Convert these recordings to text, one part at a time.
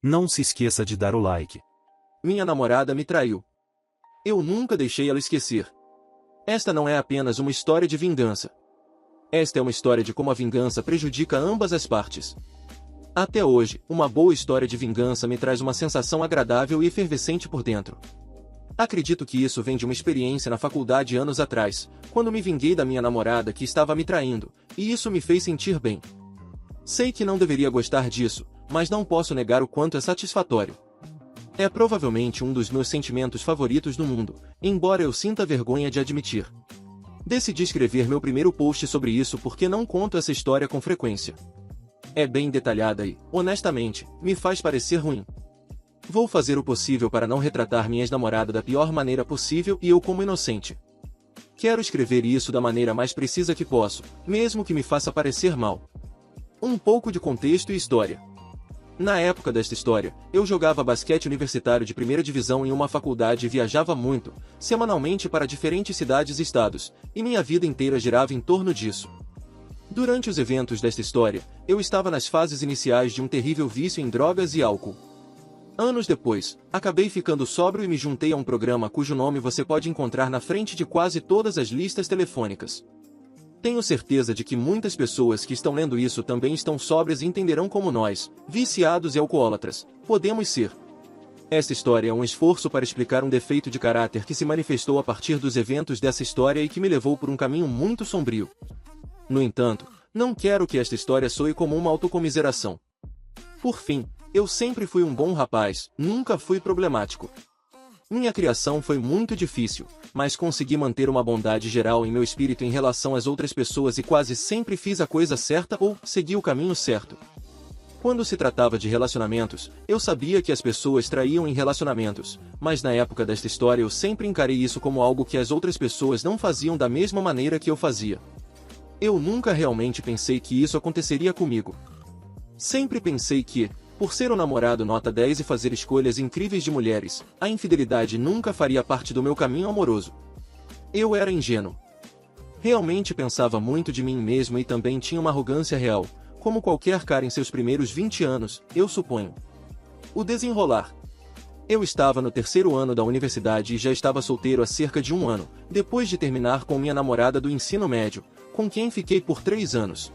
Não se esqueça de dar o like. Minha namorada me traiu. Eu nunca deixei ela esquecer. Esta não é apenas uma história de vingança. Esta é uma história de como a vingança prejudica ambas as partes. Até hoje, uma boa história de vingança me traz uma sensação agradável e efervescente por dentro. Acredito que isso vem de uma experiência na faculdade anos atrás, quando me vinguei da minha namorada que estava me traindo, e isso me fez sentir bem. Sei que não deveria gostar disso, mas não posso negar o quanto é satisfatório. É provavelmente um dos meus sentimentos favoritos no mundo, embora eu sinta vergonha de admitir. Decidi escrever meu primeiro post sobre isso porque não conto essa história com frequência. É bem detalhada e, honestamente, me faz parecer ruim. Vou fazer o possível para não retratar minha ex-namorada da pior maneira possível e eu como inocente. Quero escrever isso da maneira mais precisa que posso, mesmo que me faça parecer mal. Um pouco de contexto e história. Na época desta história, eu jogava basquete universitário de primeira divisão em uma faculdade e viajava muito, semanalmente para diferentes cidades e estados, e minha vida inteira girava em torno disso. Durante os eventos desta história, eu estava nas fases iniciais de um terrível vício em drogas e álcool. Anos depois, acabei ficando sóbrio e me juntei a um programa cujo nome você pode encontrar na frente de quase todas as listas telefônicas. Tenho certeza de que muitas pessoas que estão lendo isso também estão sóbrias e entenderão como nós, viciados e alcoólatras, podemos ser. Esta história é um esforço para explicar um defeito de caráter que se manifestou a partir dos eventos dessa história e que me levou por um caminho muito sombrio. No entanto, não quero que esta história soe como uma autocomiseração. Por fim, eu sempre fui um bom rapaz, nunca fui problemático. Minha criação foi muito difícil, mas consegui manter uma bondade geral em meu espírito em relação às outras pessoas e quase sempre fiz a coisa certa ou segui o caminho certo. Quando se tratava de relacionamentos, eu sabia que as pessoas traíam em relacionamentos, mas na época desta história eu sempre encarei isso como algo que as outras pessoas não faziam da mesma maneira que eu fazia. Eu nunca realmente pensei que isso aconteceria comigo. Sempre pensei que, por ser um namorado nota 10 e fazer escolhas incríveis de mulheres, a infidelidade nunca faria parte do meu caminho amoroso. Eu era ingênuo. Realmente pensava muito de mim mesmo e também tinha uma arrogância real, como qualquer cara em seus primeiros 20 anos, eu suponho. O desenrolar. Eu estava no terceiro ano da universidade e já estava solteiro há cerca de um ano, depois de terminar com minha namorada do ensino médio, com quem fiquei por 3 anos.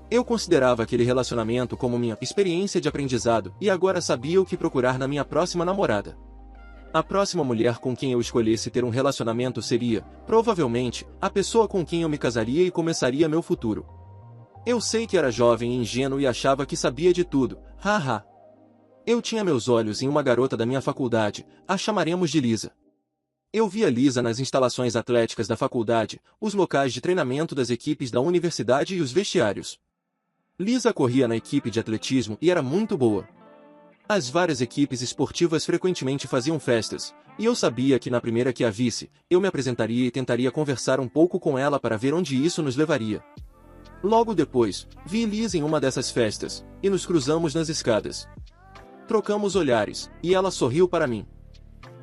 Eu considerava aquele relacionamento como minha experiência de aprendizado e agora sabia o que procurar na minha próxima namorada. A próxima mulher com quem eu escolhesse ter um relacionamento seria, provavelmente, a pessoa com quem eu me casaria e começaria meu futuro. Eu sei que era jovem e ingênuo e achava que sabia de tudo, haha. Eu tinha meus olhos em uma garota da minha faculdade, a chamaremos de Lisa. Eu via Lisa nas instalações atléticas da faculdade, os locais de treinamento das equipes da universidade e os vestiários. Lisa corria na equipe de atletismo e era muito boa. As várias equipes esportivas frequentemente faziam festas, e eu sabia que na primeira que a visse, eu me apresentaria e tentaria conversar um pouco com ela para ver onde isso nos levaria. Logo depois, vi Lisa em uma dessas festas, e nos cruzamos nas escadas. Trocamos olhares, e ela sorriu para mim.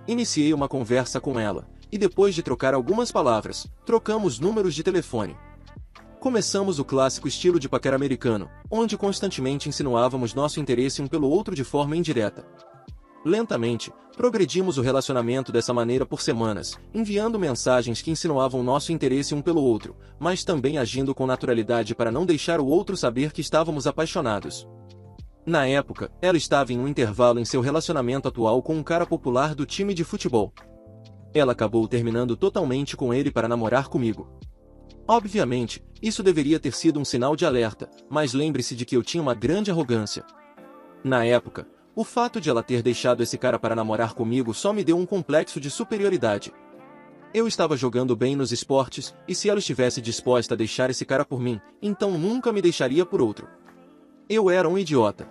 Iniciei uma conversa com ela, e depois de trocar algumas palavras, trocamos números de telefone. Começamos o clássico estilo de paquera americano, onde constantemente insinuávamos nosso interesse um pelo outro de forma indireta. Lentamente, progredimos o relacionamento dessa maneira por semanas, enviando mensagens que insinuavam nosso interesse um pelo outro, mas também agindo com naturalidade para não deixar o outro saber que estávamos apaixonados. Na época, ela estava em um intervalo em seu relacionamento atual com um cara popular do time de futebol. Ela acabou terminando totalmente com ele para namorar comigo. Obviamente, isso deveria ter sido um sinal de alerta, mas lembre-se de que eu tinha uma grande arrogância. Na época, o fato de ela ter deixado esse cara para namorar comigo só me deu um complexo de superioridade. Eu estava jogando bem nos esportes, e se ela estivesse disposta a deixar esse cara por mim, então nunca me deixaria por outro. Eu era um idiota.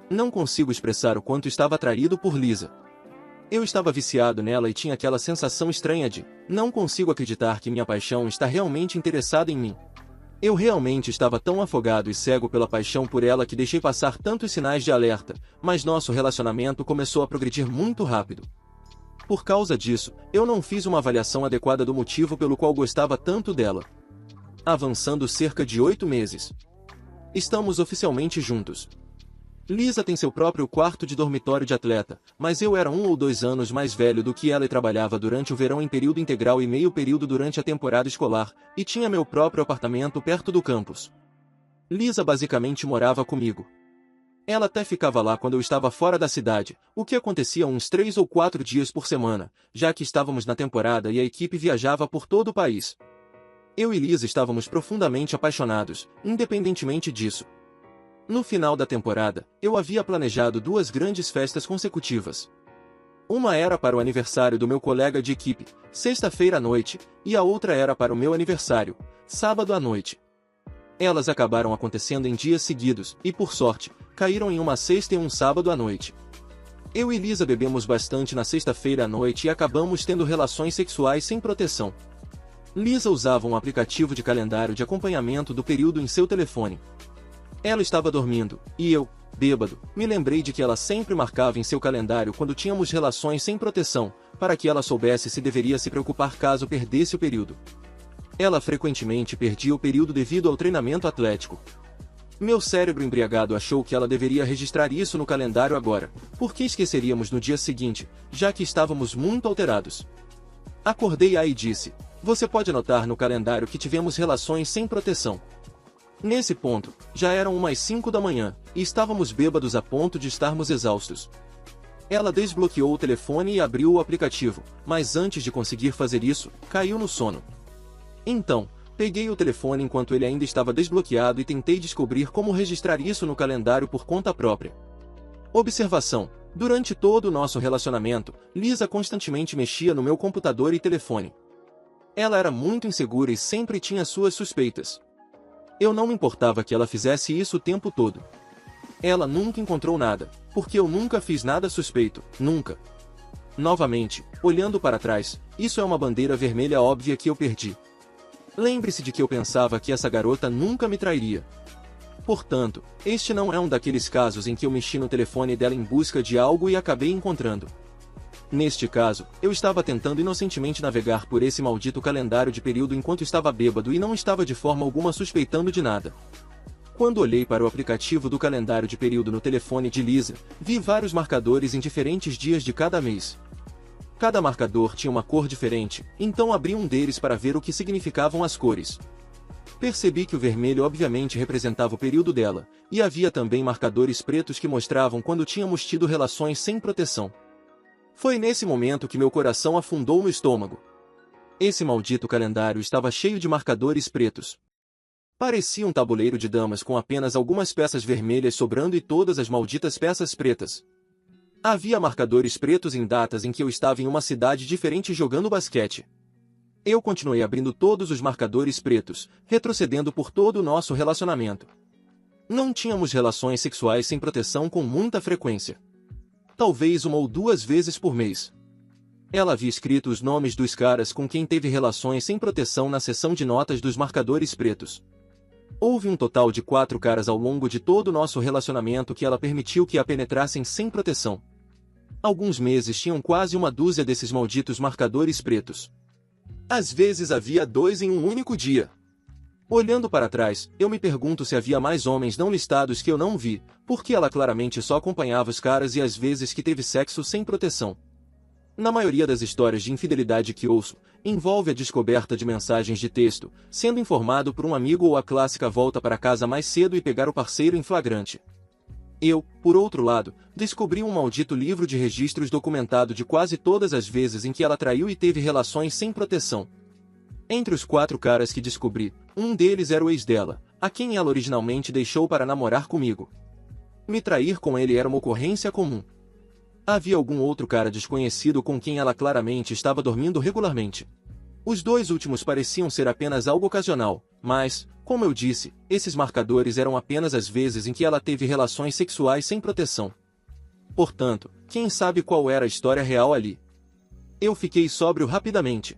Não consigo expressar o quanto estava atraído por Lisa. Eu estava viciado nela e tinha aquela sensação estranha de, não consigo acreditar que minha paixão está realmente interessada em mim. Eu realmente estava tão afogado e cego pela paixão por ela que deixei passar tantos sinais de alerta, mas nosso relacionamento começou a progredir muito rápido. Por causa disso, eu não fiz uma avaliação adequada do motivo pelo qual gostava tanto dela. Avançando cerca de 8 meses. Estamos oficialmente juntos. Lisa tem seu próprio quarto de dormitório de atleta, mas eu era 1 ou 2 anos mais velho do que ela e trabalhava durante o verão em período integral e meio período durante a temporada escolar, e tinha meu próprio apartamento perto do campus. Lisa basicamente morava comigo. Ela até ficava lá quando eu estava fora da cidade, o que acontecia uns 3 ou 4 dias por semana, já que estávamos na temporada e a equipe viajava por todo o país. Eu e Lisa estávamos profundamente apaixonados, independentemente disso. No final da temporada, eu havia planejado 2 grandes festas consecutivas. Uma era para o aniversário do meu colega de equipe, sexta-feira à noite, e a outra era para o meu aniversário, sábado à noite. Elas acabaram acontecendo em dias seguidos, e por sorte, caíram em uma sexta e um sábado à noite. Eu e Lisa bebemos bastante na sexta-feira à noite e acabamos tendo relações sexuais sem proteção. Lisa usava um aplicativo de calendário de acompanhamento do período em seu telefone. Ela estava dormindo, e eu, bêbado, me lembrei de que ela sempre marcava em seu calendário quando tínhamos relações sem proteção, para que ela soubesse se deveria se preocupar caso perdesse o período. Ela frequentemente perdia o período devido ao treinamento atlético. Meu cérebro embriagado achou que ela deveria registrar isso no calendário agora, porque esqueceríamos no dia seguinte, já que estávamos muito alterados. Acordei e disse: "Você pode anotar no calendário que tivemos relações sem proteção." Nesse ponto, já eram umas 5 da manhã, e estávamos bêbados a ponto de estarmos exaustos. Ela desbloqueou o telefone e abriu o aplicativo, mas antes de conseguir fazer isso, caiu no sono. Então, peguei o telefone enquanto ele ainda estava desbloqueado e tentei descobrir como registrar isso no calendário por conta própria. Observação: durante todo o nosso relacionamento, Lisa constantemente mexia no meu computador e telefone. Ela era muito insegura e sempre tinha suas suspeitas. Eu não me importava que ela fizesse isso o tempo todo. Ela nunca encontrou nada, porque eu nunca fiz nada suspeito, nunca. Novamente, olhando para trás, isso é uma bandeira vermelha óbvia que eu perdi. Lembre-se de que eu pensava que essa garota nunca me trairia. Portanto, este não é um daqueles casos em que eu mexi no telefone dela em busca de algo e acabei encontrando. Neste caso, eu estava tentando inocentemente navegar por esse maldito calendário de período enquanto estava bêbado e não estava de forma alguma suspeitando de nada. Quando olhei para o aplicativo do calendário de período no telefone de Lisa, vi vários marcadores em diferentes dias de cada mês. Cada marcador tinha uma cor diferente, então abri um deles para ver o que significavam as cores. Percebi que o vermelho obviamente representava o período dela, e havia também marcadores pretos que mostravam quando tínhamos tido relações sem proteção. Foi nesse momento que meu coração afundou no estômago. Esse maldito calendário estava cheio de marcadores pretos. Parecia um tabuleiro de damas com apenas algumas peças vermelhas sobrando e todas as malditas peças pretas. Havia marcadores pretos em datas em que eu estava em uma cidade diferente jogando basquete. Eu continuei abrindo todos os marcadores pretos, retrocedendo por todo o nosso relacionamento. Não tínhamos relações sexuais sem proteção com muita frequência. Talvez 1 ou 2 vezes por mês. Ela havia escrito os nomes dos caras com quem teve relações sem proteção na seção de notas dos marcadores pretos. Houve um total de 4 caras ao longo de todo o nosso relacionamento que ela permitiu que a penetrassem sem proteção. Alguns meses tinham quase 1 dúzia desses malditos marcadores pretos. Às vezes havia 2 em um único dia. Olhando para trás, eu me pergunto se havia mais homens não listados que eu não vi, porque ela claramente só acompanhava os caras e às vezes que teve sexo sem proteção. Na maioria das histórias de infidelidade que ouço, envolve a descoberta de mensagens de texto, sendo informado por um amigo ou a clássica volta para casa mais cedo e pegar o parceiro em flagrante. Eu, por outro lado, descobri um maldito livro de registros documentado de quase todas as vezes em que ela traiu e teve relações sem proteção. Entre os 4 caras que descobri, um deles era o ex dela, a quem ela originalmente deixou para namorar comigo. Me trair com ele era uma ocorrência comum. Havia algum outro cara desconhecido com quem ela claramente estava dormindo regularmente. Os 2 últimos pareciam ser apenas algo ocasional, mas, como eu disse, esses marcadores eram apenas as vezes em que ela teve relações sexuais sem proteção. Portanto, quem sabe qual era a história real ali? Eu fiquei sóbrio rapidamente.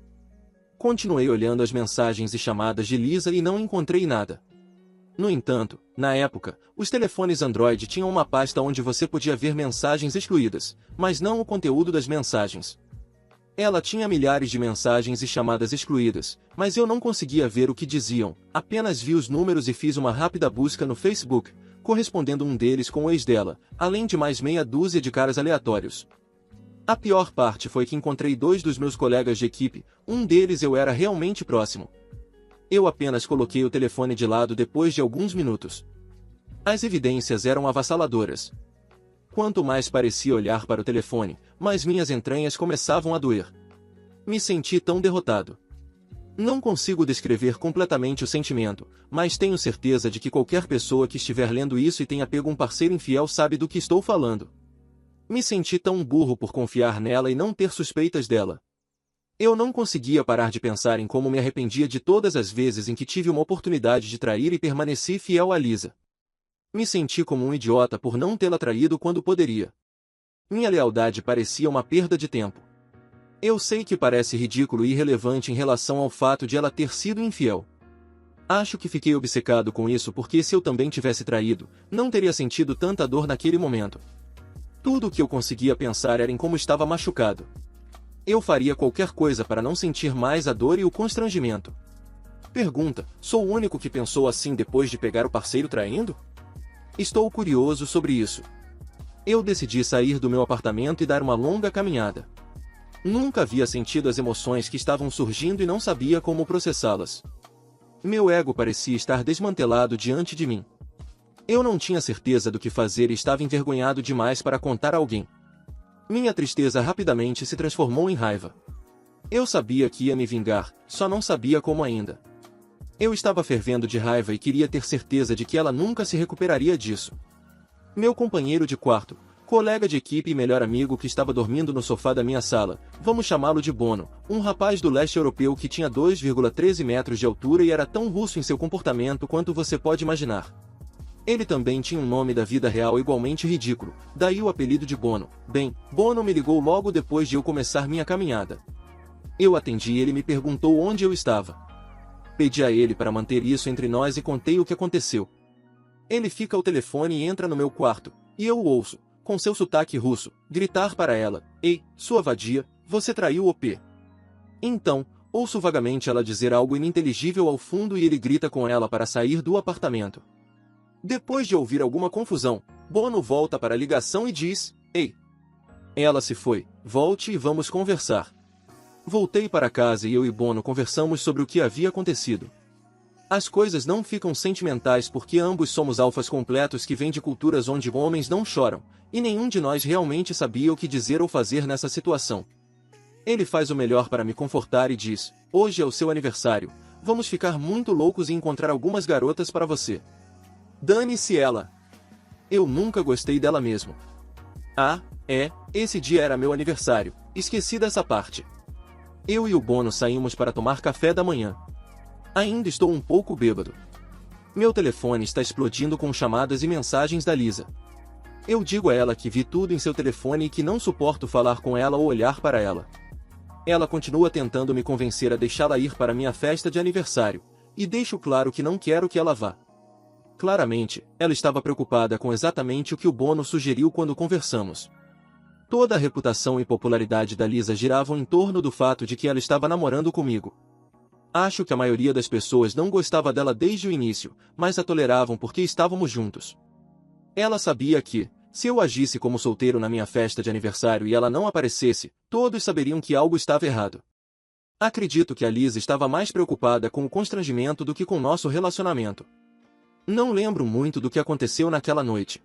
Continuei olhando as mensagens e chamadas de Lisa e não encontrei nada. No entanto, na época, os telefones Android tinham uma pasta onde você podia ver mensagens excluídas, mas não o conteúdo das mensagens. Ela tinha milhares de mensagens e chamadas excluídas, mas eu não conseguia ver o que diziam, apenas vi os números e fiz uma rápida busca no Facebook, correspondendo um deles com o ex dela, além de mais meia dúzia de caras aleatórios. A pior parte foi que encontrei 2 dos meus colegas de equipe, um deles eu era realmente próximo. Eu apenas coloquei o telefone de lado depois de alguns minutos. As evidências eram avassaladoras. Quanto mais parecia olhar para o telefone, mais minhas entranhas começavam a doer. Me senti tão derrotado. Não consigo descrever completamente o sentimento, mas tenho certeza de que qualquer pessoa que estiver lendo isso e tenha pego um parceiro infiel sabe do que estou falando. Me senti tão burro por confiar nela e não ter suspeitas dela. Eu não conseguia parar de pensar em como me arrependia de todas as vezes em que tive uma oportunidade de trair e permaneci fiel a Lisa. Me senti como um idiota por não tê-la traído quando poderia. Minha lealdade parecia uma perda de tempo. Eu sei que parece ridículo e irrelevante em relação ao fato de ela ter sido infiel. Acho que fiquei obcecado com isso porque se eu também tivesse traído, não teria sentido tanta dor naquele momento. Tudo o que eu conseguia pensar era em como estava machucado. Eu faria qualquer coisa para não sentir mais a dor e o constrangimento. Pergunta: sou o único que pensou assim depois de pegar o parceiro traindo? Estou curioso sobre isso. Eu decidi sair do meu apartamento e dar uma longa caminhada. Nunca havia sentido as emoções que estavam surgindo e não sabia como processá-las. Meu ego parecia estar desmantelado diante de mim. Eu não tinha certeza do que fazer e estava envergonhado demais para contar a alguém. Minha tristeza rapidamente se transformou em raiva. Eu sabia que ia me vingar, só não sabia como ainda. Eu estava fervendo de raiva e queria ter certeza de que ela nunca se recuperaria disso. Meu companheiro de quarto, colega de equipe e melhor amigo que estava dormindo no sofá da minha sala, vamos chamá-lo de Bono, um rapaz do leste europeu que tinha 2,13 metros de altura e era tão russo em seu comportamento quanto você pode imaginar. Ele também tinha um nome da vida real igualmente ridículo, daí o apelido de Bono. Bem, Bono me ligou logo depois de eu começar minha caminhada. Eu atendi e ele me perguntou onde eu estava. Pedi a ele para manter isso entre nós e contei o que aconteceu. Ele fica ao telefone e entra no meu quarto, e eu o ouço, com seu sotaque russo, gritar para ela: "Ei, sua vadia, você traiu o P." Então, ouço vagamente ela dizer algo ininteligível ao fundo e ele grita com ela para sair do apartamento. Depois de ouvir alguma confusão, Bono volta para a ligação e diz: "Ei." Ela se foi, volte e vamos conversar. Voltei para casa e eu e Bono conversamos sobre o que havia acontecido. As coisas não ficam sentimentais porque ambos somos alfas completos que vêm de culturas onde homens não choram, e nenhum de nós realmente sabia o que dizer ou fazer nessa situação. Ele faz o melhor para me confortar e diz: "Hoje é o seu aniversário, vamos ficar muito loucos e encontrar algumas garotas para você." Dane-se ela. Eu nunca gostei dela mesmo. Ah, esse dia era meu aniversário, esqueci dessa parte. Eu e o Bono saímos para tomar café da manhã. Ainda estou um pouco bêbado. Meu telefone está explodindo com chamadas e mensagens da Lisa. Eu digo a ela que vi tudo em seu telefone e que não suporto falar com ela ou olhar para ela. Ela continua tentando me convencer a deixá-la ir para minha festa de aniversário, e deixo claro que não quero que ela vá. Claramente, ela estava preocupada com exatamente o que o Bono sugeriu quando conversamos. Toda a reputação e popularidade da Lisa giravam em torno do fato de que ela estava namorando comigo. Acho que a maioria das pessoas não gostava dela desde o início, mas a toleravam porque estávamos juntos. Ela sabia que, se eu agisse como solteiro na minha festa de aniversário e ela não aparecesse, todos saberiam que algo estava errado. Acredito que a Lisa estava mais preocupada com o constrangimento do que com nosso relacionamento. Não lembro muito do que aconteceu naquela noite.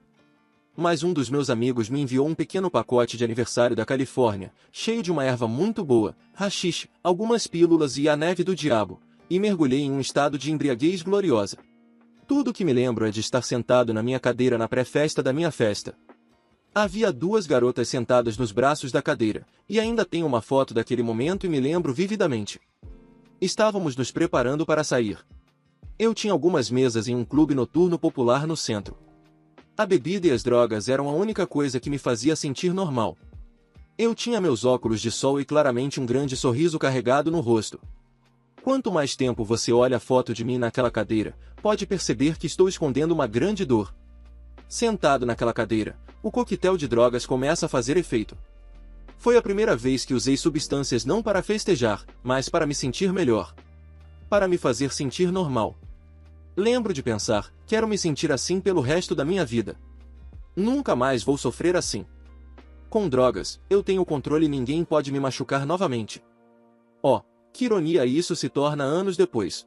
Mas um dos meus amigos me enviou um pequeno pacote de aniversário da Califórnia, cheio de uma erva muito boa, haxixe, algumas pílulas e a neve do diabo, e mergulhei em um estado de embriaguez gloriosa. Tudo o que me lembro é de estar sentado na minha cadeira na pré-festa da minha festa. Havia 2 garotas sentadas nos braços da cadeira, e ainda tenho uma foto daquele momento e me lembro vividamente. Estávamos nos preparando para sair. Eu tinha algumas mesas em um clube noturno popular no centro. A bebida e as drogas eram a única coisa que me fazia sentir normal. Eu tinha meus óculos de sol e claramente um grande sorriso carregado no rosto. Quanto mais tempo você olha a foto de mim naquela cadeira, pode perceber que estou escondendo uma grande dor. Sentado naquela cadeira, o coquetel de drogas começa a fazer efeito. Foi a primeira vez que usei substâncias não para festejar, mas para me sentir melhor. Para me fazer sentir normal. Lembro de pensar, quero me sentir assim pelo resto da minha vida. Nunca mais vou sofrer assim. Com drogas, eu tenho controle e ninguém pode me machucar novamente. Oh, que ironia isso se torna anos depois.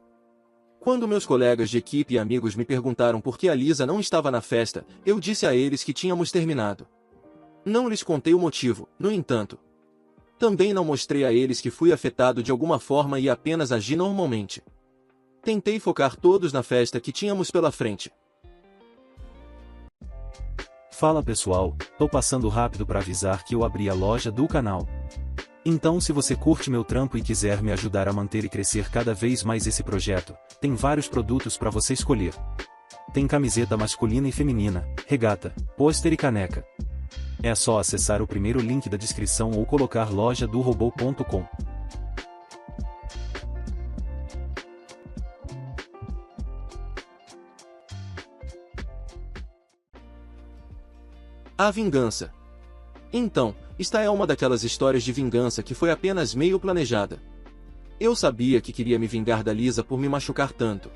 Quando meus colegas de equipe e amigos me perguntaram por que a Lisa não estava na festa, eu disse a eles que tínhamos terminado. Não lhes contei o motivo, no entanto. Também não mostrei a eles que fui afetado de alguma forma e apenas agi normalmente. Tentei focar todos na festa que tínhamos pela frente. Fala pessoal, tô passando rápido para avisar que eu abri a loja do canal. Então se você curte meu trampo e quiser me ajudar a manter e crescer cada vez mais esse projeto, tem vários produtos para você escolher. Tem camiseta masculina e feminina, regata, pôster e caneca. É só acessar o primeiro link da descrição ou colocar lojadorobô.com. A vingança. Então, esta é uma daquelas histórias de vingança que foi apenas meio planejada. Eu sabia que queria me vingar da Lisa por me machucar tanto.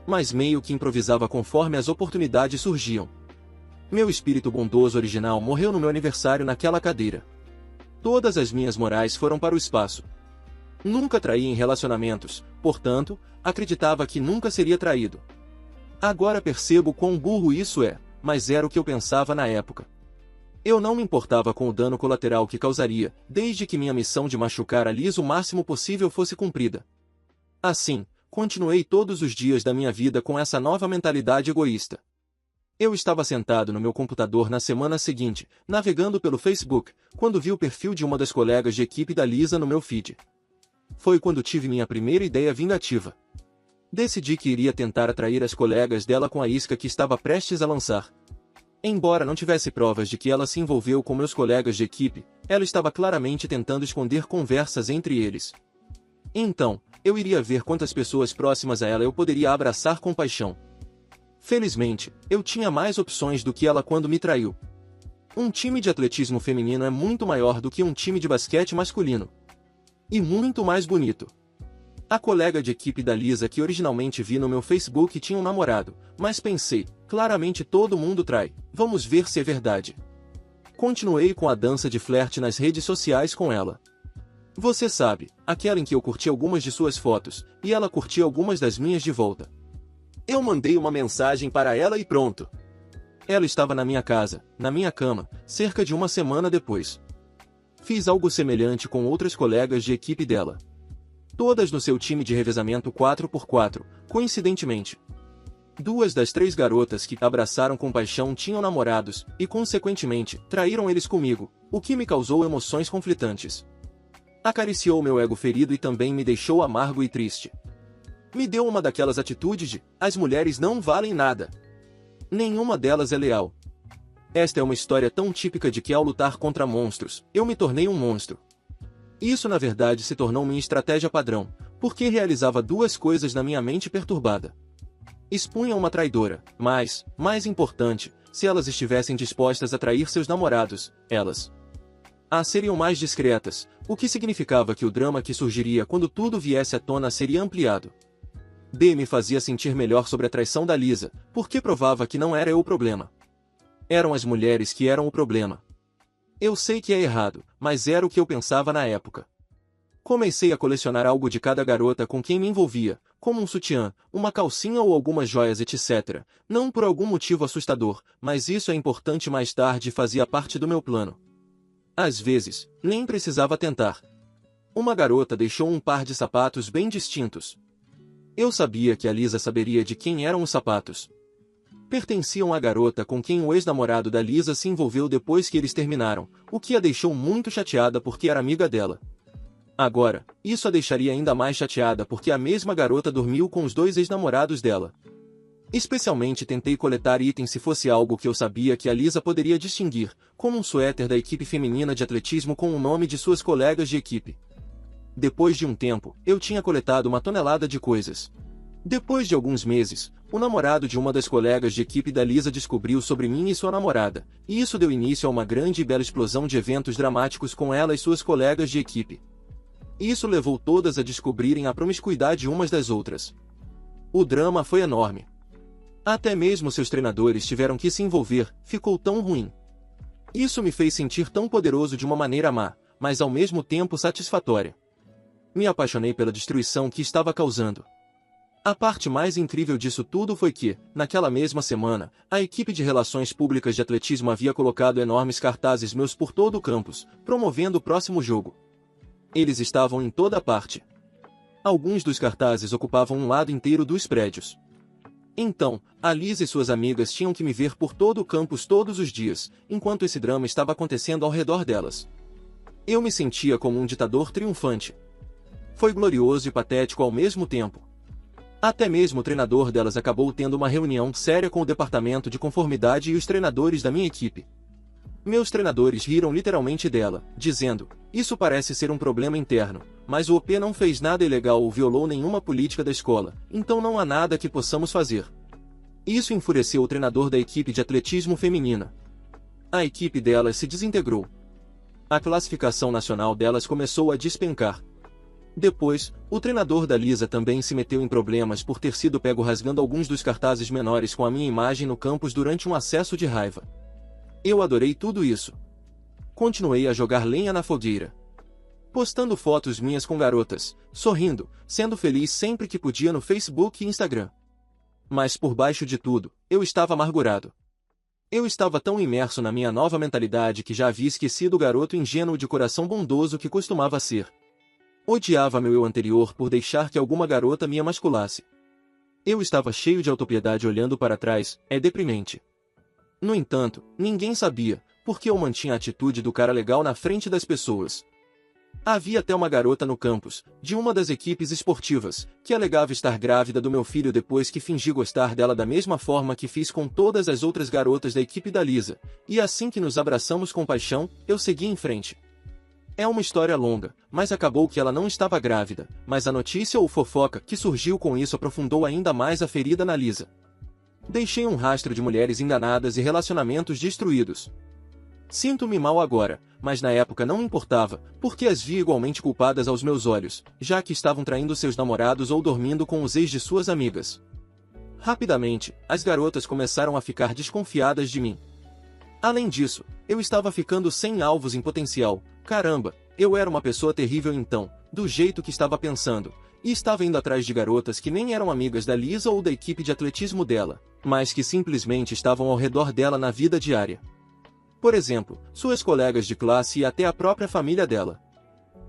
Mas meio que improvisava conforme as oportunidades surgiam. Meu espírito bondoso original morreu no meu aniversário naquela cadeira. Todas as minhas morais foram para o espaço. Nunca traí em relacionamentos, portanto, acreditava que nunca seria traído. Agora percebo quão burro isso é, mas era o que eu pensava na época. Eu não me importava com o dano colateral que causaria, desde que minha missão de machucar a Lisa o máximo possível fosse cumprida. Assim, continuei todos os dias da minha vida com essa nova mentalidade egoísta. Eu estava sentado no meu computador na semana seguinte, navegando pelo Facebook, quando vi o perfil de uma das colegas de equipe da Lisa no meu feed. Foi quando tive minha primeira ideia vingativa. Decidi que iria tentar atrair as colegas dela com a isca que estava prestes a lançar. Embora não tivesse provas de que ela se envolveu com meus colegas de equipe, ela estava claramente tentando esconder conversas entre eles. Então, eu iria ver quantas pessoas próximas a ela eu poderia abraçar com paixão. Felizmente, eu tinha mais opções do que ela quando me traiu. Um time de atletismo feminino é muito maior do que um time de basquete masculino. E muito mais bonito. A colega de equipe da Lisa que originalmente vi no meu Facebook tinha um namorado, mas pensei, claramente todo mundo trai, vamos ver se é verdade. Continuei com a dança de flerte nas redes sociais com ela. Você sabe, aquela em que eu curti algumas de suas fotos, e ela curtia algumas das minhas de volta. Eu mandei uma mensagem para ela e pronto. Ela estava na minha casa, na minha cama, cerca de uma semana depois. Fiz algo semelhante com outras colegas de equipe dela. Todas no seu time de revezamento 4x4, coincidentemente. 2 das 3 garotas que abraçaram com paixão tinham namorados, e consequentemente, traíram eles comigo, o que me causou emoções conflitantes. Acariciou meu ego ferido e também me deixou amargo e triste. Me deu uma daquelas atitudes de, as mulheres não valem nada. Nenhuma delas é leal. Esta é uma história tão típica de que ao lutar contra monstros, eu me tornei um monstro. Isso na verdade se tornou minha estratégia padrão, porque realizava 2 coisas na minha mente perturbada. Expunha uma traidora, mas, mais importante, se elas estivessem dispostas a trair seus namorados, elas seriam mais discretas, o que significava que o drama que surgiria quando tudo viesse à tona seria ampliado. D me fazia sentir melhor sobre a traição da Lisa, porque provava que não era eu o problema. Eram as mulheres que eram o problema. Eu sei que é errado, mas era o que eu pensava na época. Comecei a colecionar algo de cada garota com quem me envolvia, como um sutiã, uma calcinha ou algumas joias etc. Não por algum motivo assustador, mas isso é importante mais tarde e fazia parte do meu plano. Às vezes, nem precisava tentar. Uma garota deixou um par de sapatos bem distintos. Eu sabia que a Lisa saberia de quem eram os sapatos. Pertenciam à garota com quem o ex-namorado da Lisa se envolveu depois que eles terminaram, o que a deixou muito chateada porque era amiga dela. Agora, isso a deixaria ainda mais chateada porque a mesma garota dormiu com os 2 ex-namorados dela. Especialmente tentei coletar itens se fosse algo que eu sabia que a Lisa poderia distinguir, como um suéter da equipe feminina de atletismo com o nome de suas colegas de equipe. Depois de um tempo, eu tinha coletado uma tonelada de coisas. Depois de alguns meses, o namorado de uma das colegas de equipe da Lisa descobriu sobre mim e sua namorada, e isso deu início a uma grande e bela explosão de eventos dramáticos com ela e suas colegas de equipe. Isso levou todas a descobrirem a promiscuidade umas das outras. O drama foi enorme. Até mesmo seus treinadores tiveram que se envolver, ficou tão ruim. Isso me fez sentir tão poderoso de uma maneira má, mas ao mesmo tempo satisfatória. Me apaixonei pela destruição que estava causando. A parte mais incrível disso tudo foi que, naquela mesma semana, a equipe de relações públicas de atletismo havia colocado enormes cartazes meus por todo o campus, promovendo o próximo jogo. Eles estavam em toda parte. Alguns dos cartazes ocupavam um lado inteiro dos prédios. Então, a Lisa e suas amigas tinham que me ver por todo o campus todos os dias, enquanto esse drama estava acontecendo ao redor delas. Eu me sentia como um ditador triunfante. Foi glorioso e patético ao mesmo tempo. Até mesmo o treinador delas acabou tendo uma reunião séria com o departamento de conformidade e os treinadores da minha equipe. Meus treinadores riram literalmente dela, dizendo: "Isso parece ser um problema interno, mas o OP não fez nada ilegal ou violou nenhuma política da escola, então não há nada que possamos fazer." Isso enfureceu o treinador da equipe de atletismo feminina. A equipe delas se desintegrou. A classificação nacional delas começou a despencar. Depois, o treinador da Lisa também se meteu em problemas por ter sido pego rasgando alguns dos cartazes menores com a minha imagem no campus durante um acesso de raiva. Eu adorei tudo isso. Continuei a jogar lenha na fogueira, postando fotos minhas com garotas, sorrindo, sendo feliz sempre que podia no Facebook e Instagram. Mas por baixo de tudo, eu estava amargurado. Eu estava tão imerso na minha nova mentalidade que já havia esquecido o garoto ingênuo de coração bondoso que costumava ser. Odiava meu eu anterior por deixar que alguma garota me emasculasse. Eu estava cheio de autopiedade olhando para trás, é deprimente. No entanto, ninguém sabia, porque eu mantinha a atitude do cara legal na frente das pessoas. Havia até uma garota no campus, de uma das equipes esportivas, que alegava estar grávida do meu filho depois que fingi gostar dela da mesma forma que fiz com todas as outras garotas da equipe da Lisa, e assim que nos abraçamos com paixão, eu segui em frente. É uma história longa, mas acabou que ela não estava grávida, mas a notícia ou fofoca que surgiu com isso aprofundou ainda mais a ferida na Lisa. Deixei um rastro de mulheres enganadas e relacionamentos destruídos. Sinto-me mal agora, mas na época não me importava, porque as via igualmente culpadas aos meus olhos, já que estavam traindo seus namorados ou dormindo com os ex de suas amigas. Rapidamente, as garotas começaram a ficar desconfiadas de mim. Além disso, eu estava ficando sem alvos em potencial. Caramba, eu era uma pessoa terrível então, do jeito que estava pensando, e estava indo atrás de garotas que nem eram amigas da Lisa ou da equipe de atletismo dela, mas que simplesmente estavam ao redor dela na vida diária. Por exemplo, suas colegas de classe e até a própria família dela.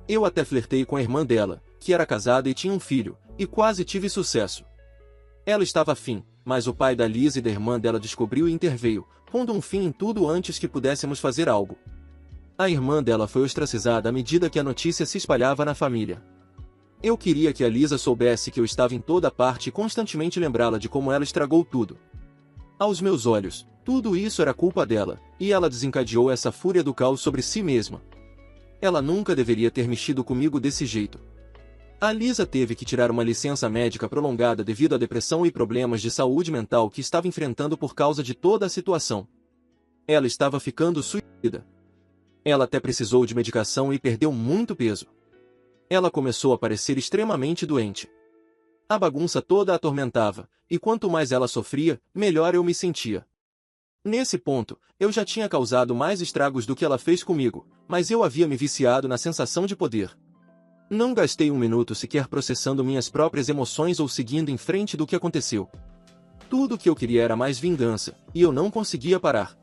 Eu até flertei com a irmã dela, que era casada e tinha um filho, e quase tive sucesso. Ela estava afim, mas o pai da Lisa e da irmã dela descobriu e interveio, pondo um fim em tudo antes que pudéssemos fazer algo. A irmã dela foi ostracizada à medida que a notícia se espalhava na família. Eu queria que a Lisa soubesse que eu estava em toda parte e constantemente lembrá-la de como ela estragou tudo. Aos meus olhos, tudo isso era culpa dela, e ela desencadeou essa fúria do caos sobre si mesma. Ela nunca deveria ter mexido comigo desse jeito. A Lisa teve que tirar uma licença médica prolongada devido à depressão e problemas de saúde mental que estava enfrentando por causa de toda a situação. Ela estava ficando suicida. Ela até precisou de medicação e perdeu muito peso. Ela começou a parecer extremamente doente. A bagunça toda a atormentava, e quanto mais ela sofria, melhor eu me sentia. Nesse ponto, eu já tinha causado mais estragos do que ela fez comigo, mas eu havia me viciado na sensação de poder. Não gastei um minuto sequer processando minhas próprias emoções ou seguindo em frente do que aconteceu. Tudo o que eu queria era mais vingança, e eu não conseguia parar.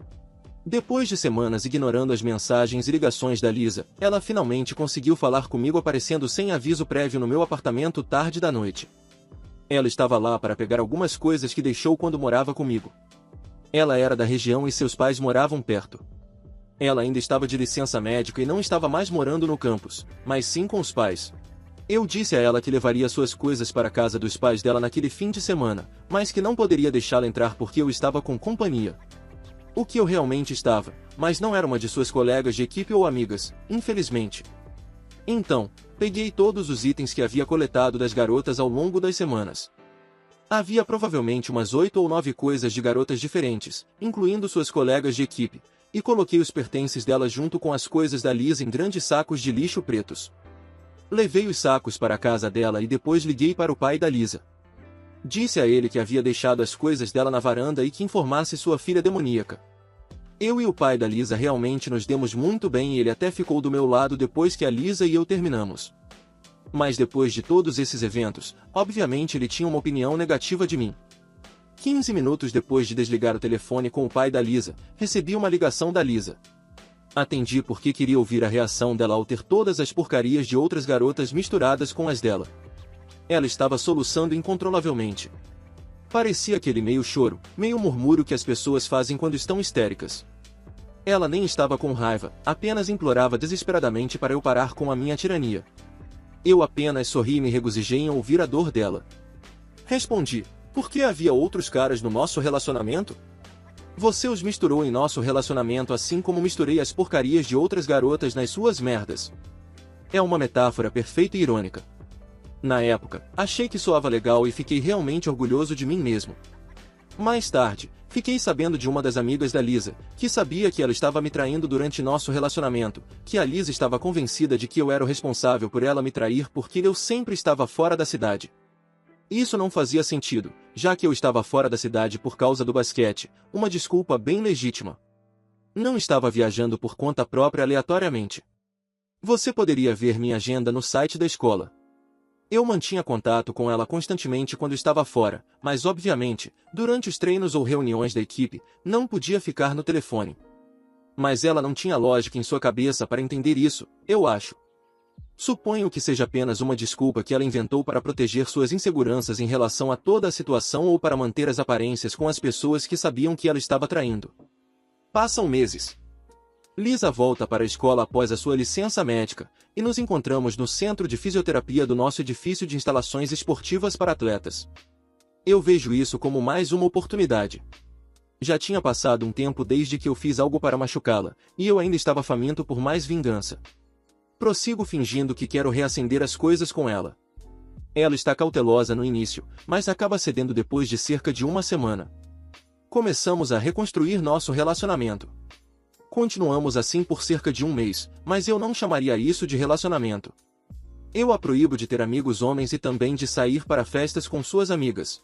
Depois de semanas ignorando as mensagens e ligações da Lisa, ela finalmente conseguiu falar comigo aparecendo sem aviso prévio no meu apartamento tarde da noite. Ela estava lá para pegar algumas coisas que deixou quando morava comigo. Ela era da região e seus pais moravam perto. Ela ainda estava de licença médica e não estava mais morando no campus, mas sim com os pais. Eu disse a ela que levaria suas coisas para a casa dos pais dela naquele fim de semana, mas que não poderia deixá-la entrar porque eu estava com companhia. O que eu realmente estava, mas não era uma de suas colegas de equipe ou amigas, infelizmente. Então, peguei todos os itens que havia coletado das garotas ao longo das semanas. Havia provavelmente umas 8 ou 9 coisas de garotas diferentes, incluindo suas colegas de equipe, e coloquei os pertences delas junto com as coisas da Lisa em grandes sacos de lixo pretos. Levei os sacos para a casa dela e depois liguei para o pai da Lisa. Disse a ele que havia deixado as coisas dela na varanda e que informasse sua filha demoníaca. Eu e o pai da Lisa realmente nos demos muito bem e ele até ficou do meu lado depois que a Lisa e eu terminamos. Mas depois de todos esses eventos, obviamente ele tinha uma opinião negativa de mim. 15 minutos depois de desligar o telefone com o pai da Lisa, recebi uma ligação da Lisa. Atendi porque queria ouvir a reação dela ao ter todas as porcarias de outras garotas misturadas com as dela. Ela estava soluçando incontrolavelmente. Parecia aquele meio choro, meio murmúrio que as pessoas fazem quando estão histéricas. Ela nem estava com raiva, apenas implorava desesperadamente para eu parar com a minha tirania. Eu apenas sorri e me regozijei em ouvir a dor dela. Respondi, por que havia outros caras no nosso relacionamento? Você os misturou em nosso relacionamento assim como misturei as porcarias de outras garotas nas suas merdas. É uma metáfora perfeita e irônica. Na época, achei que soava legal e fiquei realmente orgulhoso de mim mesmo. Mais tarde, fiquei sabendo de uma das amigas da Lisa, que sabia que ela estava me traindo durante nosso relacionamento, que a Lisa estava convencida de que eu era o responsável por ela me trair porque eu sempre estava fora da cidade. Isso não fazia sentido, já que eu estava fora da cidade por causa do basquete, uma desculpa bem legítima. Não estava viajando por conta própria aleatoriamente. Você poderia ver minha agenda no site da escola. Eu mantinha contato com ela constantemente quando estava fora, mas obviamente, durante os treinos ou reuniões da equipe, não podia ficar no telefone. Mas ela não tinha lógica em sua cabeça para entender isso, eu acho. Suponho que seja apenas uma desculpa que ela inventou para proteger suas inseguranças em relação a toda a situação ou para manter as aparências com as pessoas que sabiam que ela estava traindo. Passam meses. Lisa volta para a escola após a sua licença médica, e nos encontramos no centro de fisioterapia do nosso edifício de instalações esportivas para atletas. Eu vejo isso como mais uma oportunidade. Já tinha passado um tempo desde que eu fiz algo para machucá-la, e eu ainda estava faminto por mais vingança. Prossigo fingindo que quero reacender as coisas com ela. Ela está cautelosa no início, mas acaba cedendo depois de cerca de uma semana. Começamos a reconstruir nosso relacionamento. Continuamos assim por cerca de um mês, mas eu não chamaria isso de relacionamento. Eu a proíbo de ter amigos homens e também de sair para festas com suas amigas.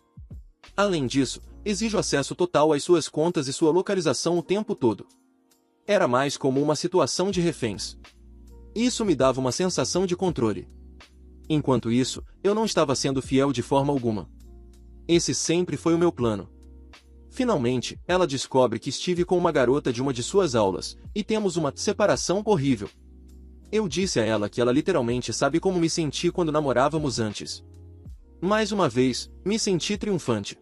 Além disso, exijo acesso total às suas contas e sua localização o tempo todo. Era mais como uma situação de reféns. Isso me dava uma sensação de controle. Enquanto isso, eu não estava sendo fiel de forma alguma. Esse sempre foi o meu plano. Finalmente, ela descobre que estive com uma garota de uma de suas aulas, e temos uma separação horrível. Eu disse a ela que ela literalmente sabe como me senti quando namorávamos antes. Mais uma vez, me senti triunfante.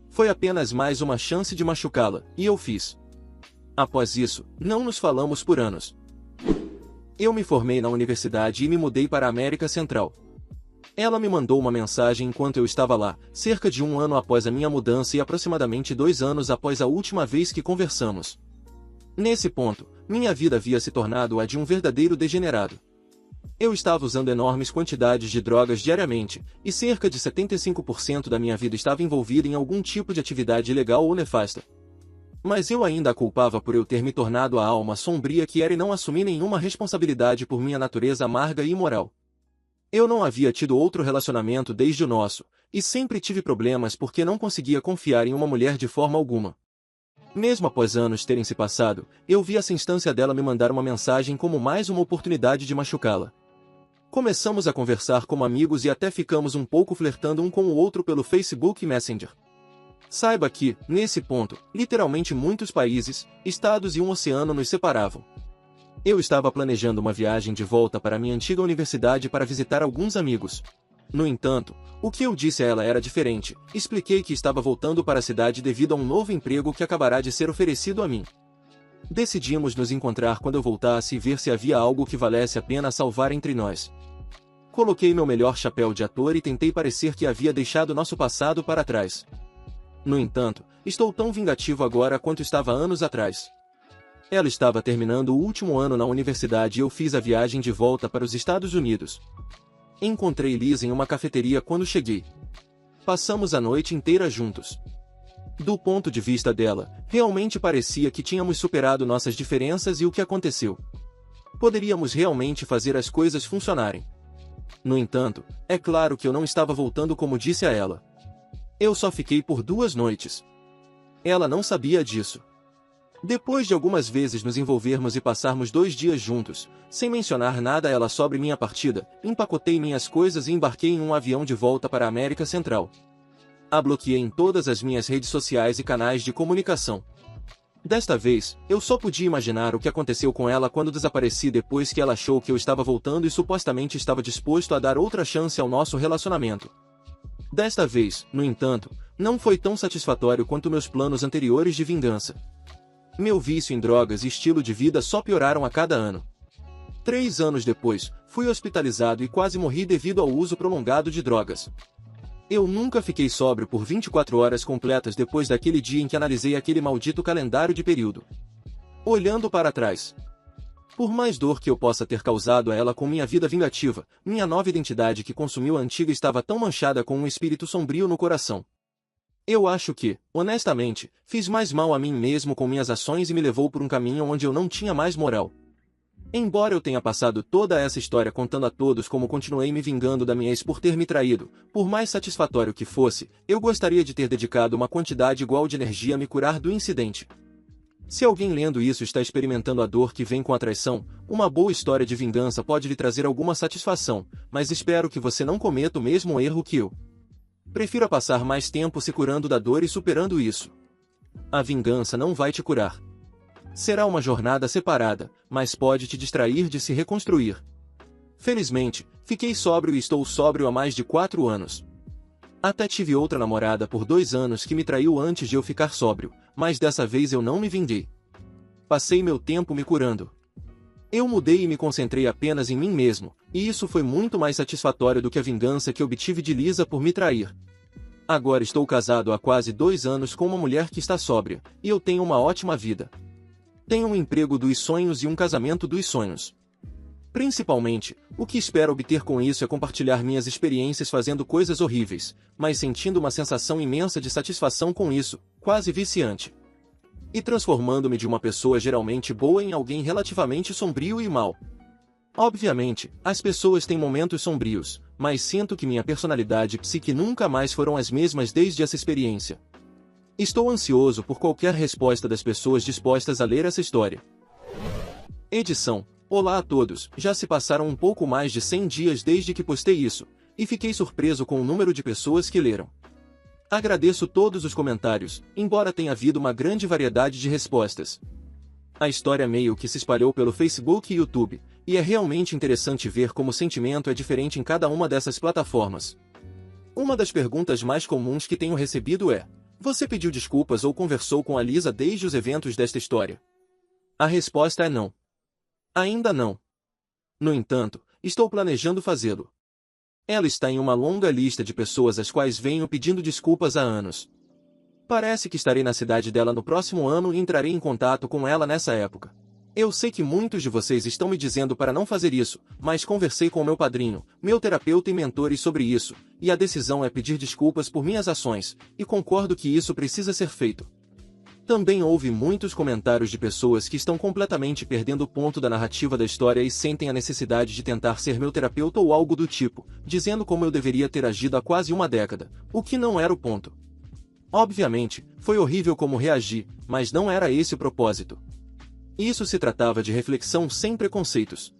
Foi apenas mais uma chance de machucá-la, e eu fiz. Após isso, não nos falamos por anos. Eu me formei na universidade e me mudei para a América Central. Ela me mandou uma mensagem enquanto eu estava lá, cerca de um ano após a minha mudança e aproximadamente 2 anos após a última vez que conversamos. Nesse ponto, minha vida havia se tornado a de um verdadeiro degenerado. Eu estava usando enormes quantidades de drogas diariamente, e cerca de 75% da minha vida estava envolvida em algum tipo de atividade ilegal ou nefasta. Mas eu ainda a culpava por eu ter me tornado a alma sombria que era e não assumi nenhuma responsabilidade por minha natureza amarga e imoral. Eu não havia tido outro relacionamento desde o nosso, e sempre tive problemas porque não conseguia confiar em uma mulher de forma alguma. Mesmo após anos terem se passado, eu vi essa instância dela me mandar uma mensagem como mais uma oportunidade de machucá-la. Começamos a conversar como amigos e até ficamos um pouco flertando um com o outro pelo Facebook Messenger. Saiba que, nesse ponto, literalmente muitos países, estados e um oceano nos separavam. Eu estava planejando uma viagem de volta para minha antiga universidade para visitar alguns amigos. No entanto, o que eu disse a ela era diferente. Expliquei que estava voltando para a cidade devido a um novo emprego que acabará de ser oferecido a mim. Decidimos nos encontrar quando eu voltasse e ver se havia algo que valesse a pena salvar entre nós. Coloquei meu melhor chapéu de ator e tentei parecer que havia deixado nosso passado para trás. No entanto, estou tão vingativo agora quanto estava anos atrás. Ela estava terminando o último ano na universidade e eu fiz a viagem de volta para os Estados Unidos. Encontrei Lisa em uma cafeteria quando cheguei. Passamos a noite inteira juntos. Do ponto de vista dela, realmente parecia que tínhamos superado nossas diferenças e o que aconteceu. Poderíamos realmente fazer as coisas funcionarem. No entanto, é claro que eu não estava voltando como disse a ela. Eu só fiquei por 2 noites. Ela não sabia disso. Depois de algumas vezes nos envolvermos e passarmos 2 dias juntos, sem mencionar nada a ela sobre minha partida, empacotei minhas coisas e embarquei em um avião de volta para a América Central. A bloqueei em todas as minhas redes sociais e canais de comunicação. Desta vez, eu só podia imaginar o que aconteceu com ela quando desapareci depois que ela achou que eu estava voltando e supostamente estava disposto a dar outra chance ao nosso relacionamento. Desta vez, no entanto, não foi tão satisfatório quanto meus planos anteriores de vingança. Meu vício em drogas e estilo de vida só pioraram a cada ano. 3 anos depois, fui hospitalizado e quase morri devido ao uso prolongado de drogas. Eu nunca fiquei sóbrio por 24 horas completas depois daquele dia em que analisei aquele maldito calendário de período. Olhando para trás. Por mais dor que eu possa ter causado a ela com minha vida vingativa, minha nova identidade que consumiu a antiga estava tão manchada com um espírito sombrio no coração. Eu acho que, honestamente, fiz mais mal a mim mesmo com minhas ações e me levou por um caminho onde eu não tinha mais moral. Embora eu tenha passado toda essa história contando a todos como continuei me vingando da minha ex por ter me traído, por mais satisfatório que fosse, eu gostaria de ter dedicado uma quantidade igual de energia a me curar do incidente. Se alguém lendo isso está experimentando a dor que vem com a traição, uma boa história de vingança pode lhe trazer alguma satisfação, mas espero que você não cometa o mesmo erro que eu. Prefira passar mais tempo se curando da dor e superando isso. A vingança não vai te curar. Será uma jornada separada, mas pode te distrair de se reconstruir. Felizmente, fiquei sóbrio e estou sóbrio há mais de 4 anos. Até tive outra namorada por 2 anos que me traiu antes de eu ficar sóbrio, mas dessa vez eu não me vinguei. Passei meu tempo me curando. Eu mudei e me concentrei apenas em mim mesmo, e isso foi muito mais satisfatório do que a vingança que obtive de Lisa por me trair. Agora estou casado há quase 2 anos com uma mulher que está sóbria, e eu tenho uma ótima vida. Tenho um emprego dos sonhos e um casamento dos sonhos. Principalmente, o que espero obter com isso é compartilhar minhas experiências fazendo coisas horríveis, mas sentindo uma sensação imensa de satisfação com isso, quase viciante. E transformando-me de uma pessoa geralmente boa em alguém relativamente sombrio e mau. Obviamente, as pessoas têm momentos sombrios, mas sinto que minha personalidade e psique nunca mais foram as mesmas desde essa experiência. Estou ansioso por qualquer resposta das pessoas dispostas a ler essa história. Edição. Olá a todos, já se passaram um pouco mais de 100 dias desde que postei isso, e fiquei surpreso com o número de pessoas que leram. Agradeço todos os comentários, embora tenha havido uma grande variedade de respostas. A história meio que se espalhou pelo Facebook e YouTube, e é realmente interessante ver como o sentimento é diferente em cada uma dessas plataformas. Uma das perguntas mais comuns que tenho recebido é: você pediu desculpas ou conversou com a Lisa desde os eventos desta história? A resposta é não. Ainda não. No entanto, estou planejando fazê-lo. Ela está em uma longa lista de pessoas às quais venho pedindo desculpas há anos. Parece que estarei na cidade dela no próximo ano e entrarei em contato com ela nessa época. Eu sei que muitos de vocês estão me dizendo para não fazer isso, mas conversei com o meu padrinho, meu terapeuta e mentores sobre isso, e a decisão é pedir desculpas por minhas ações, e concordo que isso precisa ser feito. Também houve muitos comentários de pessoas que estão completamente perdendo o ponto da narrativa da história e sentem a necessidade de tentar ser meu terapeuta ou algo do tipo, dizendo como eu deveria ter agido há quase uma década, o que não era o ponto. Obviamente, foi horrível como reagi, mas não era esse o propósito. Isso se tratava de reflexão sem preconceitos.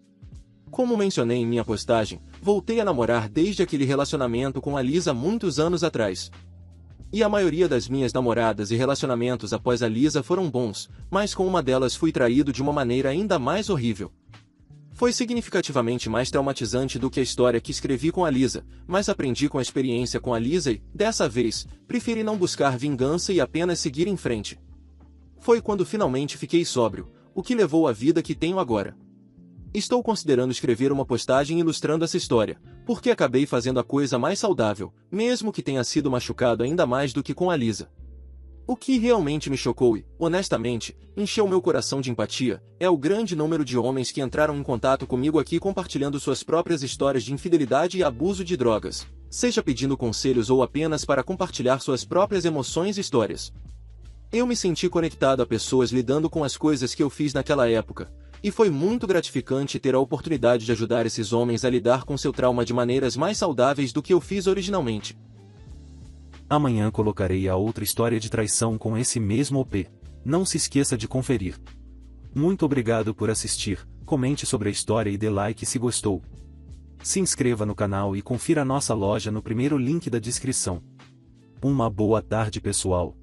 Como mencionei em minha postagem, voltei a namorar desde aquele relacionamento com a Lisa muitos anos atrás. E a maioria das minhas namoradas e relacionamentos após a Lisa foram bons, mas com uma delas fui traído de uma maneira ainda mais horrível. Foi significativamente mais traumatizante do que a história que escrevi com a Lisa, mas aprendi com a experiência com a Lisa e, dessa vez, preferi não buscar vingança e apenas seguir em frente. Foi quando finalmente fiquei sóbrio, o que levou à vida que tenho agora. Estou considerando escrever uma postagem ilustrando essa história, porque acabei fazendo a coisa mais saudável, mesmo que tenha sido machucado ainda mais do que com a Lisa. O que realmente me chocou e, honestamente, encheu meu coração de empatia, é o grande número de homens que entraram em contato comigo aqui compartilhando suas próprias histórias de infidelidade e abuso de drogas, seja pedindo conselhos ou apenas para compartilhar suas próprias emoções e histórias. Eu me senti conectado a pessoas lidando com as coisas que eu fiz naquela época, e foi muito gratificante ter a oportunidade de ajudar esses homens a lidar com seu trauma de maneiras mais saudáveis do que eu fiz originalmente. Amanhã colocarei a outra história de traição com esse mesmo OP. Não se esqueça de conferir. Muito obrigado por assistir, comente sobre a história e dê like se gostou. Se inscreva no canal e confira nossa loja no primeiro link da descrição. Uma boa tarde pessoal.